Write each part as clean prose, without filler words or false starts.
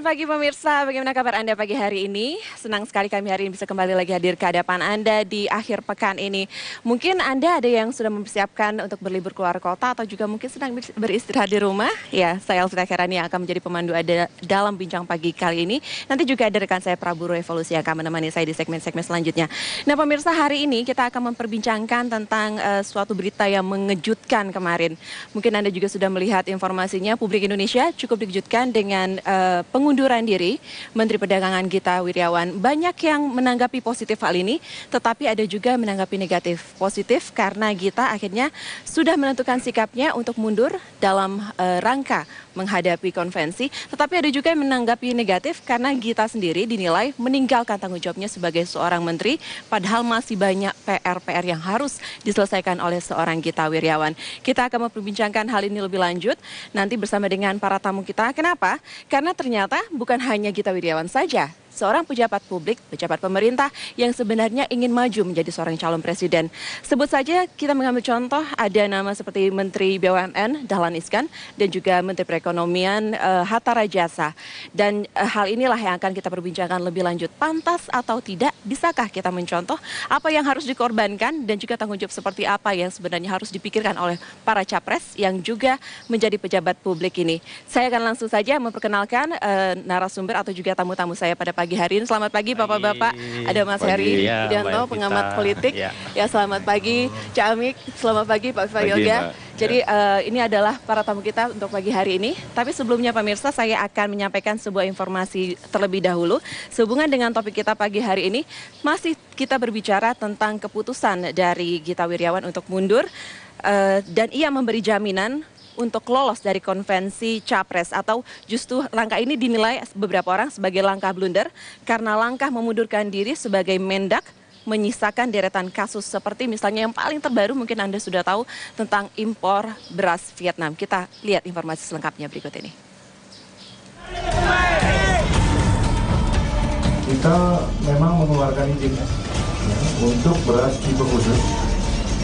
pagi pemirsa, bagaimana kabar Anda pagi hari ini? Senang sekali kami hari ini bisa kembali lagi hadir ke hadapan Anda di akhir pekan ini. Mungkin Anda ada yang sudah mempersiapkan untuk berlibur keluar kota atau juga mungkin sedang beristirahat di rumah. Ya, saya Elvira Khairani yang akan menjadi pemandu Anda dalam bincang pagi kali ini. Nanti juga ada rekan saya Prabu Revolusi yang akan menemani saya di segmen-segmen selanjutnya. Nah pemirsa, hari ini kita akan memperbincangkan tentang suatu berita yang mengejutkan kemarin. Mungkin Anda juga sudah melihat informasinya, publik Indonesia cukup dikejutkan dengan pengunduran diri Menteri Perdagangan Gita Wirjawan. Banyak yang menanggapi positif hal ini, tetapi ada juga menanggapi negatif. Positif karena Gita akhirnya sudah menentukan sikapnya untuk mundur dalam rangka menghadapi konvensi, tetapi ada juga yang menanggapi negatif karena Gita sendiri dinilai meninggalkan tanggung jawabnya sebagai seorang menteri, padahal masih banyak PR-PR yang harus diselesaikan oleh seorang Gita Wirjawan. Kita akan memperbincangkan hal ini lebih lanjut nanti bersama dengan para tamu kita. Kenapa? Karena ternyata bukan hanya Gita Wirjawan saja, seorang pejabat publik, pejabat pemerintah yang sebenarnya ingin maju menjadi seorang calon presiden. Sebut saja kita mengambil contoh, ada nama seperti Menteri BUMN Dahlan Iskan dan juga Menteri Perekonomian Hatta Rajasa. Dan hal inilah yang akan kita perbincangkan lebih lanjut. Pantas atau tidak, bisakah kita mencontoh apa yang harus dikorbankan dan juga tanggung jawab seperti apa yang sebenarnya harus dipikirkan oleh para capres yang juga menjadi pejabat publik ini. Saya akan langsung saja memperkenalkan narasumber atau juga tamu-tamu saya pada pagi hari ini. Selamat pagi Bapak-Bapak. Ada Mas Heri Widianto, pengamat politik. Ya, selamat pagi Cak Amik. Selamat pagi Pak Viva Yoga. Jadi ini adalah para tamu kita untuk pagi hari ini. Tapi sebelumnya pemirsa, saya akan menyampaikan sebuah informasi terlebih dahulu. Sehubungan dengan topik kita pagi hari ini, masih kita berbicara tentang keputusan dari Gita Wirjawan untuk mundur. Dan ia memberi jaminan untuk lolos dari konvensi capres, atau justru langkah ini dinilai beberapa orang sebagai langkah blunder karena langkah memundurkan diri sebagai Mendak menyisakan deretan kasus seperti misalnya yang paling terbaru mungkin Anda sudah tahu tentang impor beras Vietnam. Kita lihat informasi selengkapnya berikut ini. Kita memang mengeluarkan izin untuk beras tipe khusus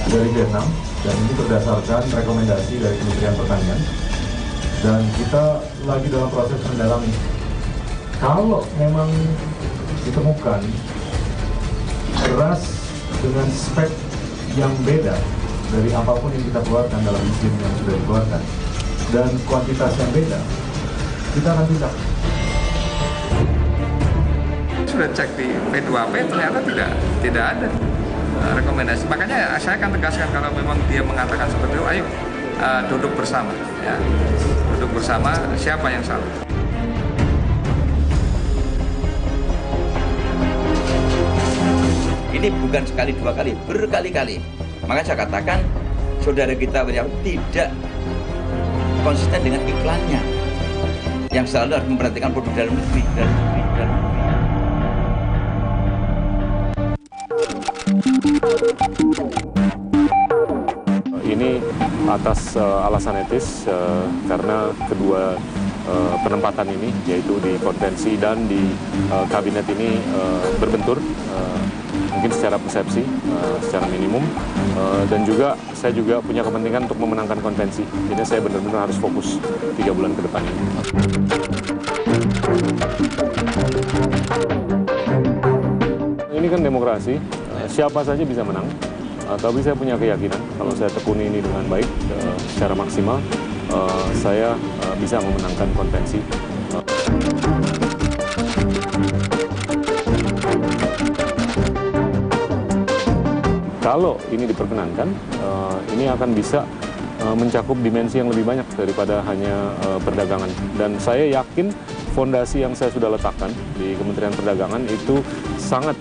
dari Vietnam, dan ini berdasarkan rekomendasi dari Kementerian Pertanian, dan kita lagi dalam proses mendalami. Kalau memang ditemukan beras dengan spek yang beda dari apapun yang kita keluarkan dalam izin yang sudah dikeluarkan dan kuantitas yang beda, kita akan tindak. Sudah cek di P2P, ternyata tidak ada rekomendasi. Makanya saya akan tegaskan kalau memang dia mengatakan seperti itu, ayo duduk bersama, ya. Duduk bersama, siapa yang salah. Ini bukan sekali dua kali, berkali-kali. Maka saya katakan saudara Gita Wirjawan tidak konsisten dengan iklannya yang selalu harus memperhatikan produk dalam negeri. Ini atas alasan etis karena kedua penempatan ini, yaitu di konvensi dan di kabinet ini berbentur, mungkin secara persepsi, secara minimum, dan juga saya juga punya kepentingan untuk memenangkan konvensi. Jadi saya benar-benar harus fokus 3 bulan ke depan ini. Ini kan demokrasi, siapa saja bisa menang, tapi saya punya keyakinan kalau saya tekuni ini dengan baik, secara maksimal, saya bisa memenangkan konvensi. Kalau ini diperkenankan, ini akan bisa mencakup dimensi yang lebih banyak daripada hanya perdagangan. Dan saya yakin fondasi yang saya sudah letakkan di Kementerian Perdagangan itu sangat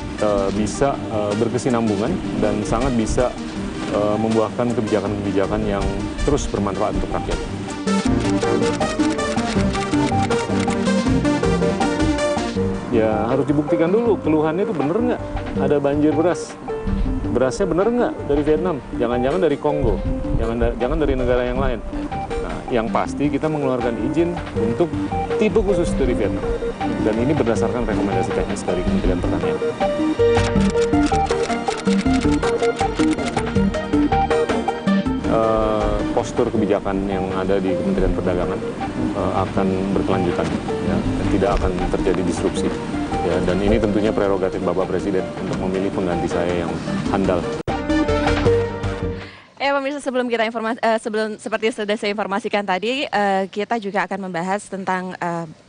bisa berkesinambungan dan sangat bisa membuahkan kebijakan-kebijakan yang terus bermanfaat untuk rakyat. Ya harus dibuktikan dulu, keluhannya itu bener nggak ada banjir beras. Berasnya bener nggak dari Vietnam? Jangan-jangan dari Kongo, jangan dari negara yang lain. Nah, yang pasti kita mengeluarkan izin untuk tipe khusus dari Vietnam. Dan ini berdasarkan rekomendasi teknis dari Kementerian Pertanian. postur kebijakan yang ada di Kementerian Perdagangan akan berkelanjutan, ya, dan tidak akan terjadi disrupsi. Ya, dan ini tentunya prerogatif Bapak Presiden untuk memilih pengganti saya yang handal. Pemirsa, sebelum kita seperti sudah saya informasikan tadi, kita juga akan membahas tentang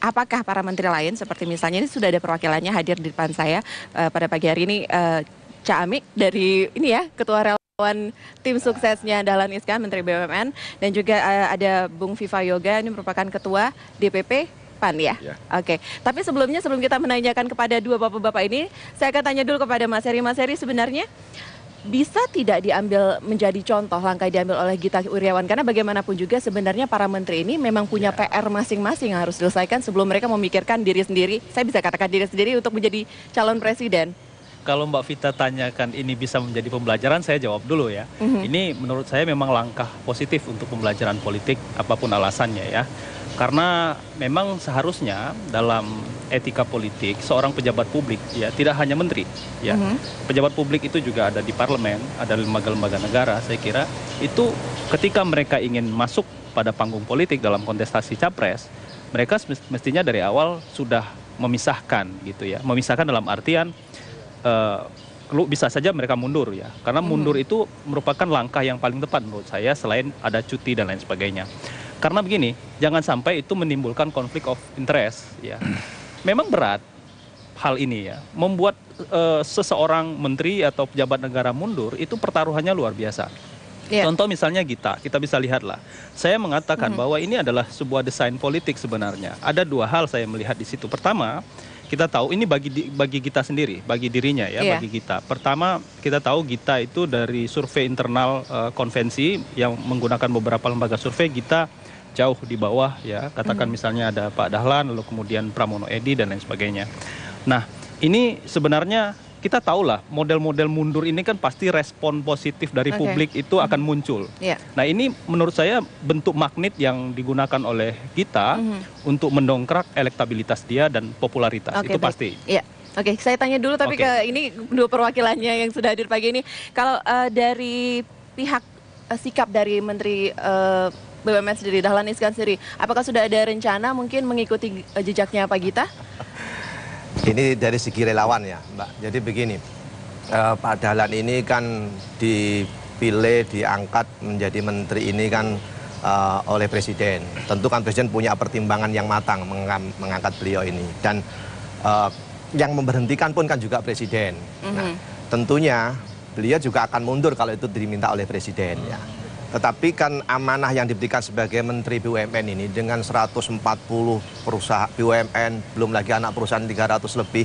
apakah para menteri lain, seperti misalnya ini sudah ada perwakilannya hadir di depan saya pada pagi hari ini, Cak Amik dari ini ya, Ketua Relawan Tim Suksesnya Dahlan Iskan, Menteri BUMN, dan juga ada Bung Viva Yoga, ini merupakan Ketua DPP PAN ya? Oke. Tapi sebelum kita menanyakan kepada dua bapak-bapak ini, saya akan tanya dulu kepada Mas Heri. Mas Heri, sebenarnya bisa tidak diambil menjadi contoh langkah diambil oleh Gita Wirjawan, karena bagaimanapun juga sebenarnya para menteri ini memang punya PR masing-masing yang harus diselesaikan sebelum mereka memikirkan diri sendiri, saya bisa katakan diri sendiri untuk menjadi calon presiden. Kalau Mbak Vita tanyakan ini bisa menjadi pembelajaran, saya jawab dulu ya. Ini menurut saya memang langkah positif untuk pembelajaran politik apapun alasannya ya. Karena memang seharusnya dalam etika politik seorang pejabat publik ya tidak hanya menteri ya. Pejabat publik itu juga ada di parlemen, ada lembaga-lembaga negara. Saya kira itu ketika mereka ingin masuk pada panggung politik dalam kontestasi capres, mereka mestinya dari awal sudah memisahkan gitu ya. Memisahkan dalam artian bisa saja mereka mundur ya. Karena mundur itu merupakan langkah yang paling tepat menurut saya selain ada cuti dan lain sebagainya. Karena begini, jangan sampai itu menimbulkan konflik of interest ya. Memang berat hal ini ya. Membuat seseorang menteri atau pejabat negara mundur itu pertaruhannya luar biasa. Contoh misalnya kita bisa lihatlah. Saya mengatakan bahwa ini adalah sebuah desain politik sebenarnya. Ada dua hal saya melihat di situ. Pertama, kita tahu ini bagi Gita sendiri, bagi dirinya ya, bagi Gita. Pertama, kita tahu Gita itu dari survei internal konvensi yang menggunakan beberapa lembaga survei, Gita jauh di bawah ya, katakan misalnya ada Pak Dahlan, lalu kemudian Pramono Edi dan lain sebagainya. Nah, ini sebenarnya kita tahulah model-model mundur ini kan pasti respon positif dari publik itu akan muncul. Nah, ini menurut saya bentuk magnet yang digunakan oleh kita untuk mendongkrak elektabilitas dia dan popularitas, itu pasti. Oke, saya tanya dulu tapi ke ini dua perwakilannya yang sudah hadir pagi ini. Kalau dari pihak sikap dari Menteri BUMN sendiri, Dahlan Iskan sendiri, apakah sudah ada rencana mungkin mengikuti jejaknya Pak Gita? Ini dari segi relawan ya, Mbak. Jadi begini, Pak Dahlan ini kan dipilih, diangkat menjadi menteri ini kan oleh Presiden. Tentu kan Presiden punya pertimbangan yang matang mengangkat beliau ini. Dan yang memberhentikan pun kan juga Presiden. Nah, tentunya beliau juga akan mundur kalau itu diminta oleh Presiden ya. Tetapi kan amanah yang diberikan sebagai Menteri BUMN ini dengan 140 perusahaan BUMN, belum lagi anak perusahaan 300 lebih,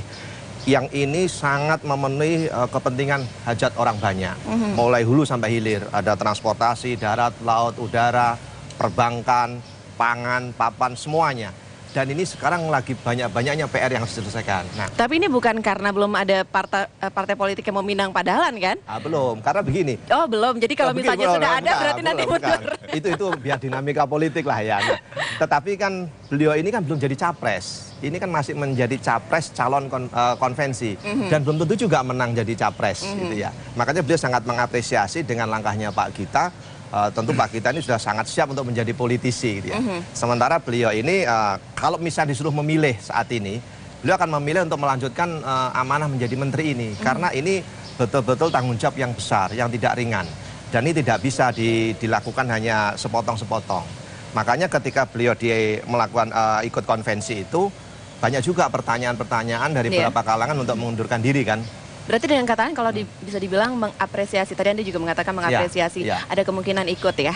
yang ini sangat memenuhi kepentingan hajat orang banyak. Mulai hulu sampai hilir, ada transportasi, darat, laut, udara, perbankan, pangan, papan, semuanya. Dan ini sekarang lagi banyak-banyaknya PR yang harus diselesaikan. Nah, tapi ini bukan karena belum ada partai politik yang meminang Pak Dahlan kan? Belum, karena begini. Oh belum, jadi kalau misalnya sudah ada berarti nanti mundur. Itu biar dinamika politik lah ya. Nah, tetapi kan beliau ini kan belum jadi capres. Ini kan masih menjadi capres calon konvensi. Dan belum tentu juga menang jadi capres gitu ya. Makanya beliau sangat mengapresiasi dengan langkahnya Pak Gita. Tentu Pak Gita ini sudah sangat siap untuk menjadi politisi gitu ya. Sementara beliau ini kalau misalnya disuruh memilih saat ini, beliau akan memilih untuk melanjutkan amanah menjadi menteri ini. Karena ini betul-betul tanggung jawab yang besar, yang tidak ringan. Dan ini tidak bisa dilakukan hanya sepotong-sepotong. Makanya ketika beliau melakukan ikut konvensi itu, banyak juga pertanyaan-pertanyaan dari beberapa kalangan untuk mengundurkan diri kan. Berarti dengan katakan kalau bisa dibilang mengapresiasi, tadi Anda juga mengatakan mengapresiasi, ada kemungkinan ikut ya?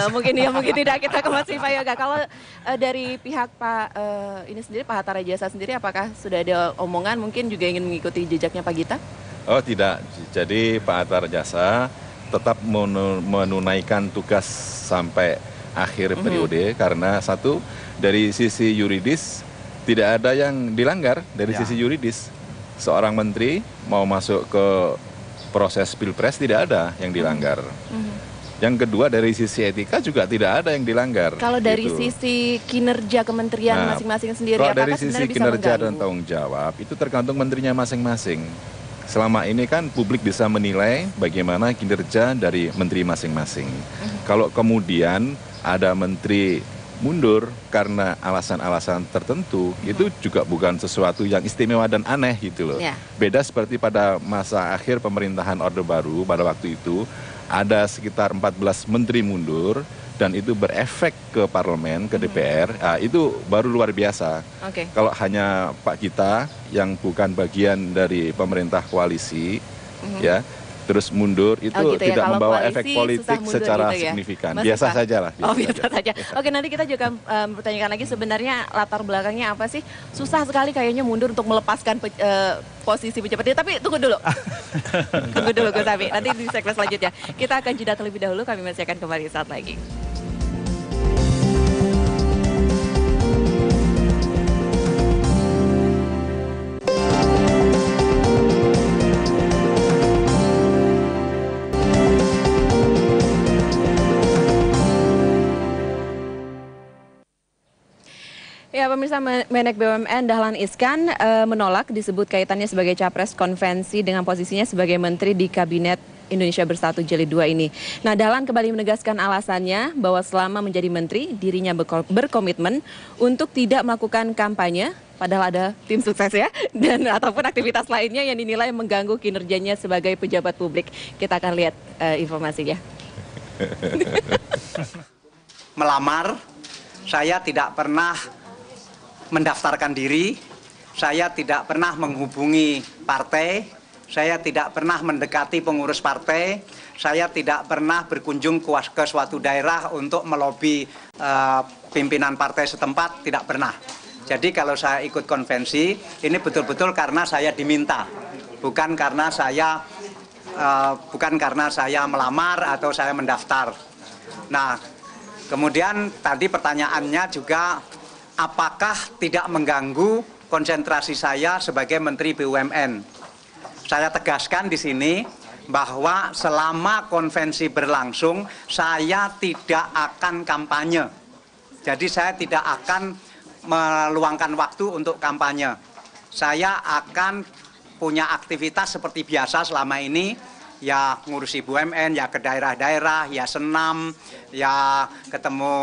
Mungkin tidak, kita ke Mas Viva Yoga. Kalau dari pihak Pak ini sendiri, Pak Hatta Rajasa sendiri, apakah sudah ada omongan mungkin juga ingin mengikuti jejaknya Pak Gita? Oh tidak, jadi Pak Hatta Rajasa tetap menunaikan tugas sampai akhir periode karena satu, dari sisi yuridis tidak ada yang dilanggar dari sisi yuridis. Seorang menteri mau masuk ke proses pilpres tidak ada yang dilanggar. Yang kedua dari sisi etika juga tidak ada yang dilanggar. Kalau dari sisi kinerja kementerian masing-masing sendiri, kalau apakah dari sisi sebenarnya bisa kinerja mengganggu? dan tanggung jawab itu tergantung menterinya masing-masing. selama ini kan publik bisa menilai bagaimana kinerja dari menteri masing-masing. Kalau kemudian ada menteri mundur karena alasan-alasan tertentu, itu juga bukan sesuatu yang istimewa dan aneh gitu loh. Beda seperti pada masa akhir pemerintahan Orde Baru, pada waktu itu ada sekitar 14 menteri mundur, dan itu berefek ke parlemen, ke DPR, itu baru luar biasa. Kalau hanya Pak Gita yang bukan bagian dari pemerintah koalisi, ya, terus mundur, itu gitu ya, tidak kalau membawa koalisi efek politik susah secara mundur gitu ya, signifikan. Mas Biasa Viva? saja lah. Biasa saja. Oke, nanti kita juga bertanyakan lagi sebenarnya latar belakangnya apa sih? Susah sekali kayaknya mundur untuk melepaskan posisi pejabat. Tapi tunggu dulu. Tunggu dulu Gus Abi. Nanti di segmen selanjutnya. Kita akan jeda terlebih dahulu, kami masih akan kembali saat lagi. Ya, pemirsa, Menek BUMN Dahlan Iskan menolak disebut kaitannya sebagai capres konvensi dengan posisinya sebagai menteri di Kabinet Indonesia Bersatu Jilid 2 ini. Nah, Dahlan kembali menegaskan alasannya bahwa selama menjadi menteri, dirinya berkomitmen untuk tidak melakukan kampanye, padahal ada tim sukses ya, dan ataupun aktivitas lainnya yang dinilai mengganggu kinerjanya sebagai pejabat publik. Kita akan lihat informasinya. Melamar, saya tidak pernah mendaftarkan diri, saya tidak pernah menghubungi partai, saya tidak pernah mendekati pengurus partai, saya tidak pernah berkunjung ke suatu daerah untuk melobi pimpinan partai setempat, tidak pernah. Jadi kalau saya ikut konvensi, ini betul-betul karena saya diminta, bukan karena saya melamar atau saya mendaftar. Nah, kemudian tadi pertanyaannya juga, apakah tidak mengganggu konsentrasi saya sebagai Menteri BUMN? Saya tegaskan di sini bahwa selama konvensi berlangsung, saya tidak akan kampanye. Jadi saya tidak akan meluangkan waktu untuk kampanye. Saya akan punya aktivitas seperti biasa selama ini, ya ngurusi BUMN, ya ke daerah-daerah, ya senam, ya ketemu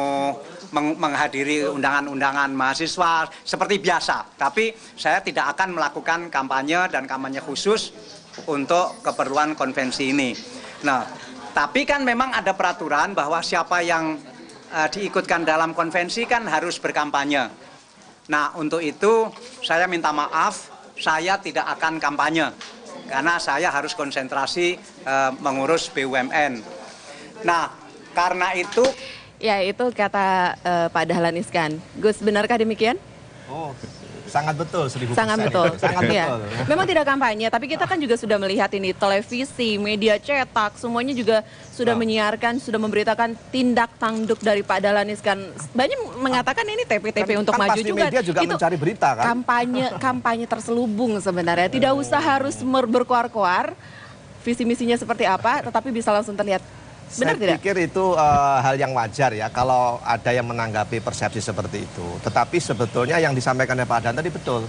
menghadiri undangan-undangan mahasiswa seperti biasa. Tapi saya tidak akan melakukan kampanye dan kampanye khusus untuk keperluan konvensi ini. Nah, tapi kan memang ada peraturan bahwa siapa yang diikutkan dalam konvensi kan harus berkampanye. Nah, untuk itu saya minta maaf, saya tidak akan kampanye karena saya harus konsentrasi mengurus BUMN. Nah, karena itu... Ya, itu kata Pak Dahlan Iskan. Gus, benarkah demikian? Oh, sangat betul, 1000%. Sangat betul. Sangat betul. Ya. Memang tidak kampanye, tapi kita kan juga sudah melihat ini televisi, media cetak, semuanya juga sudah menyiarkan, sudah memberitakan tindak tanduk dari Pak Dahlan Iskan. Banyak mengatakan ini TP-TP untuk maju juga. Media juga itu mencari berita kan. Kampanye terselubung sebenarnya. Tidak usah harus berkuar-kuar visi misinya seperti apa, tetapi bisa langsung terlihat. Benar Saya pikir itu hal yang wajar ya kalau ada yang menanggapi persepsi seperti itu. Tetapi sebetulnya yang disampaikan oleh Pak Dahlan tadi betul.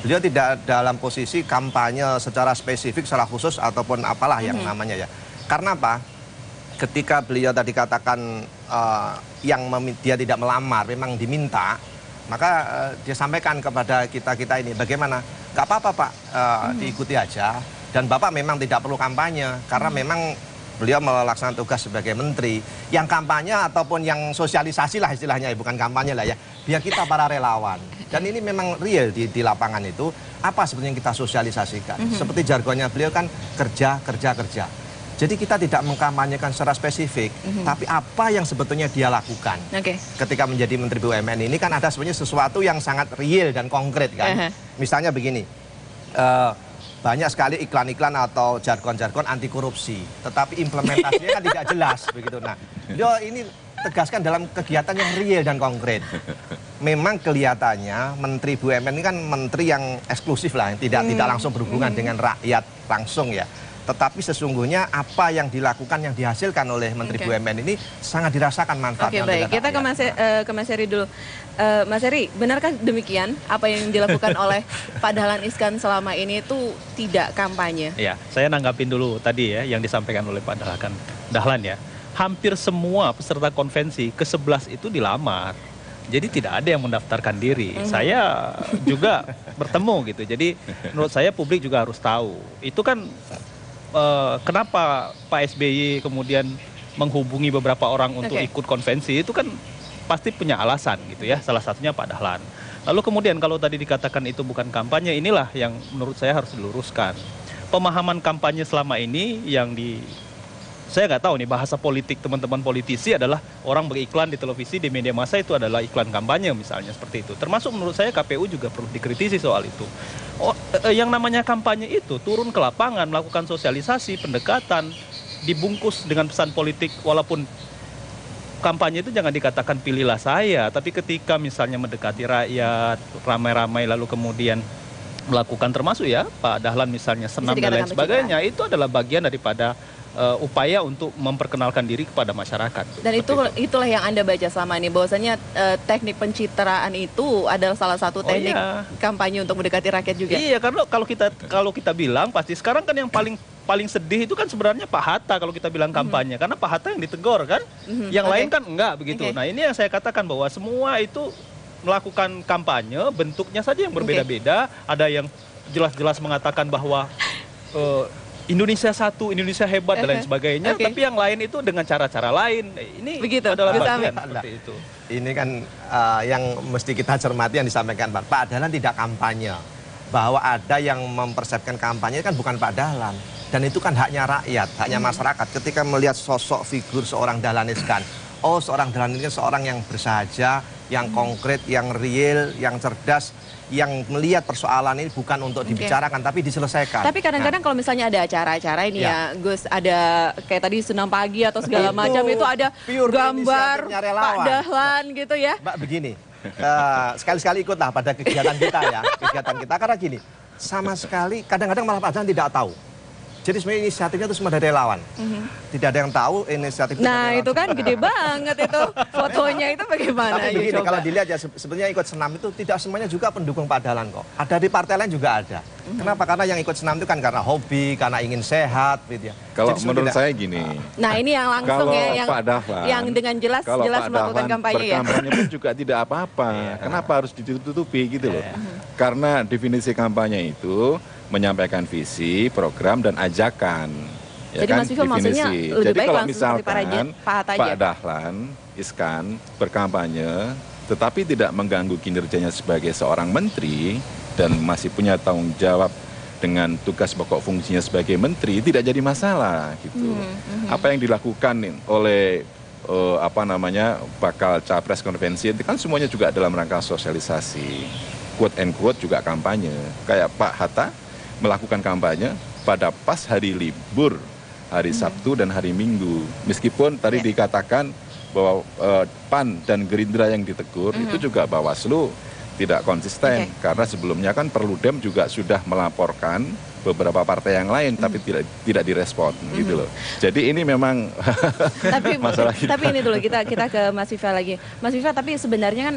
Beliau tidak dalam posisi kampanye secara spesifik, secara khusus ataupun apalah yang namanya ya. Karena apa? Ketika beliau tadi katakan dia tidak melamar, memang diminta, maka dia sampaikan kepada kita ini bagaimana? Gak apa-apa Pak, diikuti aja. Dan Bapak memang tidak perlu kampanye karena memang beliau melaksanakan tugas sebagai menteri. Yang kampanye ataupun yang sosialisasi lah istilahnya, bukan kampanye lah ya. Biar kita para relawan. Dan ini memang real di lapangan itu. Apa sebenarnya yang kita sosialisasikan? Seperti jargonnya beliau kan kerja. Jadi kita tidak mengkampanyekan secara spesifik. Tapi apa yang sebetulnya dia lakukan. Ketika menjadi Menteri BUMN ini kan ada sebenarnya sesuatu yang sangat real dan konkret kan. Misalnya begini. Banyak sekali iklan-iklan atau jargon-jargon anti korupsi, tetapi implementasinya kan tidak jelas begitu. Nah, beliau ini tegaskan dalam kegiatan yang real dan konkret. Memang kelihatannya Menteri BUMN ini kan menteri yang eksklusif lah, yang tidak langsung berhubungan dengan rakyat langsung ya. Tetapi sesungguhnya apa yang dilakukan, yang dihasilkan oleh Menteri BUMN ini sangat dirasakan manfaatnya. Oke, baik. Kita ke Mas Heri dulu. Mas Heri, benarkah demikian apa yang dilakukan oleh Pak Dahlan Iskan selama ini itu tidak kampanye? Ya, saya nanggapin dulu tadi ya yang disampaikan oleh Pak Dahlan ya. Hampir semua peserta konvensi ke-11 itu dilamar. Jadi tidak ada yang mendaftarkan diri. Saya juga bertemu gitu. Jadi menurut saya publik juga harus tahu. Itu kan kenapa Pak SBY kemudian menghubungi beberapa orang untuk ikut konvensi, itu kan pasti punya alasan gitu ya. Salah satunya Pak Dahlan. Lalu kemudian kalau tadi dikatakan itu bukan kampanye, inilah yang menurut saya harus diluruskan. Pemahaman kampanye selama ini yang saya nggak tahu nih, bahasa politik teman-teman politisi adalah orang beriklan di televisi, di media massa itu adalah iklan kampanye misalnya, seperti itu. Termasuk menurut saya KPU juga perlu dikritisi soal itu. Yang namanya kampanye itu turun ke lapangan, melakukan sosialisasi, pendekatan, dibungkus dengan pesan politik. Walaupun kampanye itu jangan dikatakan pilihlah saya, tapi ketika misalnya mendekati rakyat, ramai-ramai lalu kemudian melakukan, termasuk ya Pak Dahlan misalnya senam dan lain sebagainya, itu adalah bagian daripada upaya untuk memperkenalkan diri kepada masyarakat. Dan itulah yang Anda baca selama ini, bahwasanya teknik pencitraan itu adalah salah satu teknik kampanye untuk mendekati rakyat juga. Iya, karena kalau kita bilang pasti sekarang kan yang paling sedih itu kan sebenarnya Pak Hatta kalau kita bilang kampanye, karena Pak Hatta yang ditegor kan, yang lain kan enggak begitu. Nah ini yang saya katakan bahwa semua itu melakukan kampanye, bentuknya saja yang berbeda-beda. Ada yang jelas-jelas mengatakan bahwa Indonesia satu, Indonesia hebat dan lain sebagainya, tapi yang lain itu dengan cara-cara lain. Ini begitu adalah bagian seperti itu. Ini kan yang mesti kita cermati yang disampaikan Pak Dahlan tidak kampanye. Bahwa ada yang mempersepsikan kampanye kan bukan Pak Dahlan. Dan itu kan haknya rakyat, haknya masyarakat. Ketika melihat sosok figur seorang Dahlan Iskan, seorang Dahlan Iskan seorang yang bersahaja, yang konkret, yang real, yang cerdas, yang melihat persoalan ini bukan untuk dibicarakan tapi diselesaikan. Tapi kadang-kadang kalau misalnya ada acara-acara ini ya Gus, ada kayak tadi senam pagi atau segala macam, itu ada gambar Pak Dahlan gitu ya. Mbak begini, sekali-sekali ikutlah pada kegiatan kita ya, kegiatan kita, karena gini, sama sekali kadang-kadang malah Pak Dahlan tidak tahu. Jadi sebenarnya inisiatifnya itu semua dari relawan. Tidak ada yang tahu inisiatif itu. Nah itu kan gede banget itu fotonya, itu bagaimana? Tapi begini, kalau dilihat ya sebenarnya ikut senam itu tidak semuanya juga pendukung Pak Dahlan kok. Ada di partai lain juga ada. Kenapa? Karena yang ikut senam itu kan karena hobi, karena ingin sehat gitu ya. Kalau menurut saya gini. Nah ini yang langsung ya, yang dengan jelas melakukan kampanye ya. Berkampanye pun juga tidak apa-apa. Kenapa harus ditutupi gitu loh? Karena definisi kampanye itu menyampaikan visi, program, dan ajakan. Ya. Jadi kan, Mas Viva maksudnya lebih baik kalau misalkan Pak Dahlan Iskan berkampanye, tetapi tidak mengganggu kinerjanya sebagai seorang menteri dan masih punya tanggung jawab dengan tugas pokok fungsinya sebagai menteri, tidak jadi masalah gitu. Apa yang dilakukan oleh bakal capres konvensi itu kan semuanya juga dalam rangka sosialisasi, quote and quote juga kampanye. Kayak Pak Hatta melakukan kampanye pada pas hari libur, hari Sabtu dan hari Minggu. Meskipun tadi dikatakan bahwa PAN dan Gerindra yang ditegur, itu juga Bawaslu tidak konsisten. Karena sebelumnya kan Perludem juga sudah melaporkan beberapa partai yang lain, tapi tidak direspon gitu loh. Jadi ini memang masalah kita. Tapi ini dulu kita ke Mas Viva lagi. Mas Viva, tapi sebenarnya kan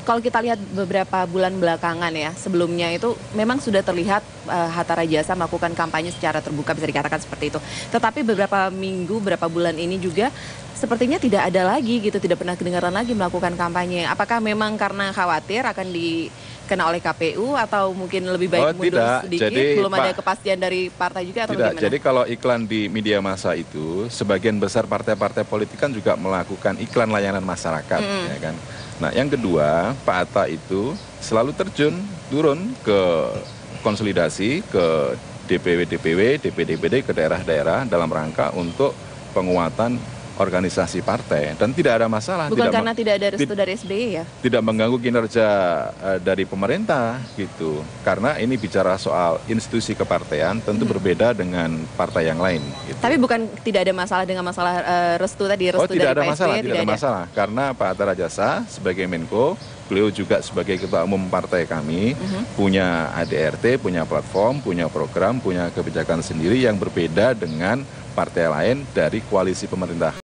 kalau kita lihat beberapa bulan belakangan ya, sebelumnya itu memang sudah terlihat Hatta Rajasa melakukan kampanye secara terbuka, bisa dikatakan seperti itu. Tetapi beberapa minggu, beberapa bulan ini juga sepertinya tidak ada lagi gitu, tidak pernah kedengaran lagi melakukan kampanye. Apakah memang karena khawatir akan dikena oleh KPU atau mungkin lebih baik mundur sedikit? Jadi, belum ada kepastian dari partai juga atau bagaimana? Jadi kalau iklan di media massa itu, sebagian besar partai-partai politik kan juga melakukan iklan layanan masyarakat, ya kan? Nah, yang kedua, Pak Hatta itu selalu turun ke konsolidasi, ke DPW, DPD, ke daerah-daerah dalam rangka untuk penguatan organisasi partai dan tidak ada masalah. Bukan karena tidak ada restu dari SBY ya? Tidak mengganggu kinerja dari pemerintah gitu. Karena ini bicara soal institusi kepartean tentu berbeda dengan partai yang lain. Gitu. Tapi bukan tidak ada masalah dengan masalah restu tadi, restu tidak dari ada Pak masalah, SBY, tidak ada masalah. Karena Pak Hatta Rajasa sebagai Menko, beliau juga sebagai ketua umum partai kami punya ADRT, punya platform, punya program, punya kebijakan sendiri yang berbeda dengan partai lain dari koalisi pemerintah.